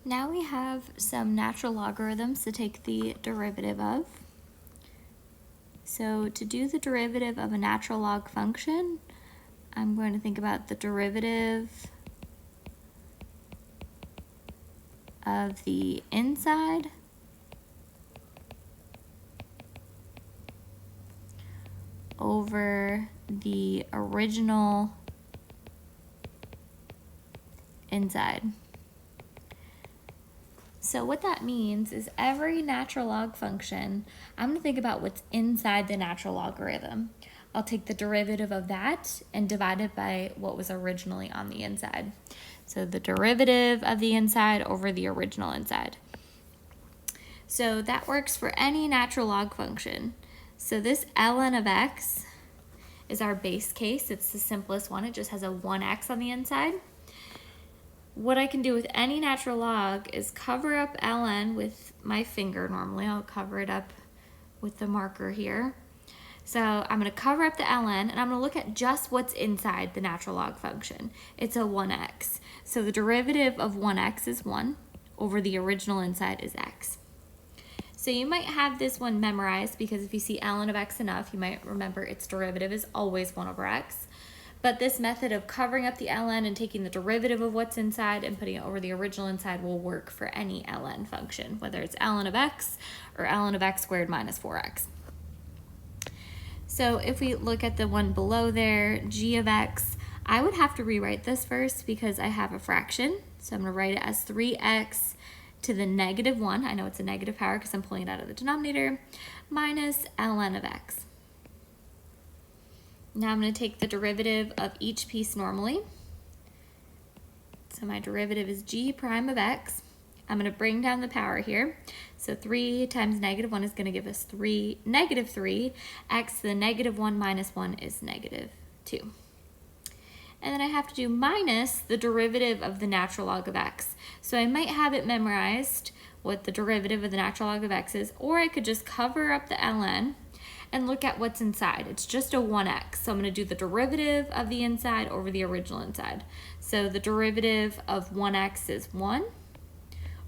Now we have some natural logarithms to take the derivative of. So to do the derivative of a natural log function, I'm going to think about the derivative of the inside over the original inside. So what that means is every natural log function, I'm going to think about what's inside the natural logarithm. I'll take the derivative of that and divide it by what was originally on the inside. So the derivative of the inside over the original inside. So that works for any natural log function. So this ln of x is our base case. It's the simplest one. It just has a 1x on the inside. What I can do with any natural log is cover up ln with my finger. Normally I'll cover it up with the marker here. So I'm going to cover up the ln and I'm going to look at just what's inside the natural log function. It's a 1x. So the derivative of 1x is 1 over the original inside is x. So you might have this one memorized because if you see ln of x enough, you might remember its derivative is always 1 over x. But this method of covering up the ln and taking the derivative of what's inside and putting it over the original inside will work for any ln function, whether it's ln of x or ln of x squared minus 4x. So if we look at the one below there, g of x, I would have to rewrite this first because I have a fraction. So I'm going to write it as 3x to the negative 1. I know it's a negative power because I'm pulling it out of the denominator, minus ln of x. Now I'm going to take the derivative of each piece normally. So my derivative is g prime of x. I'm going to bring down the power here. So 3 times negative 1 is going to give us negative 3. X to the negative 1 minus 1 is negative 2. And then I have to do minus the derivative of the natural log of x. So I might have it memorized what the derivative of the natural log of x is, or I could just cover up the ln and look at what's inside. It's just a 1x. So I'm going to do the derivative of the inside over the original inside. So the derivative of 1x is 1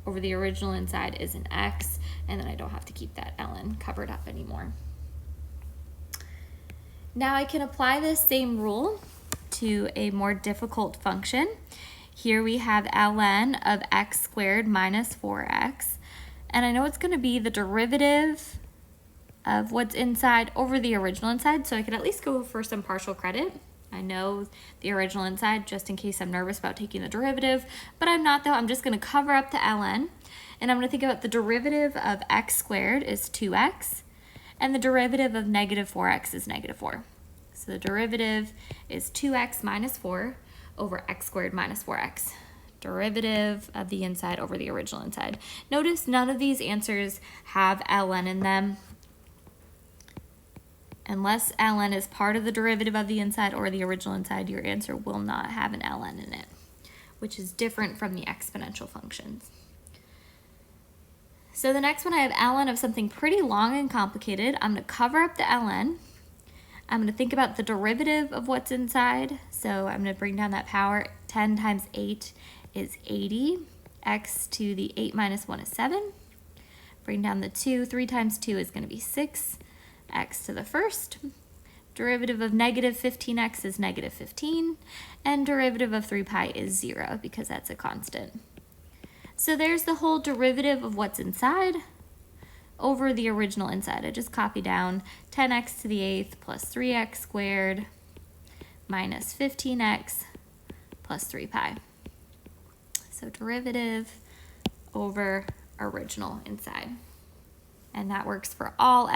over the original inside is an x, and then I don't have to keep that ln covered up anymore. Now I can apply this same rule to a more difficult function. Here we have ln of x squared minus 4x, and I know it's going to be the derivative of what's inside over the original inside, so I could at least go for some partial credit. I know the original inside just in case I'm nervous about taking the derivative, but I'm not though. I'm just going to cover up the ln, and I'm going to think about the derivative of x squared is 2x, and the derivative of negative 4x is negative 4. So the derivative is 2x minus 4 over x squared minus 4x. Derivative of the inside over the original inside. Notice none of these answers have ln in them. Unless ln is part of the derivative of the inside or the original inside, your answer will not have an ln in it, which is different from the exponential functions. So the next one, I have ln of something pretty long and complicated. I'm going to cover up the ln. I'm going to think about the derivative of what's inside. So I'm going to bring down that power. 10 times 8 is 80. X to the 8 minus 1 is 7. Bring down the 2. 3 times 2 is going to be 6. X to the first. Derivative of negative 15x is negative 15. And derivative of 3 pi is 0 because that's a constant. So there's the whole derivative of what's inside over the original inside. I just copy down 10x to the 8th plus 3x squared minus 15x plus 3 pi. So derivative over original inside. And that works for all ln.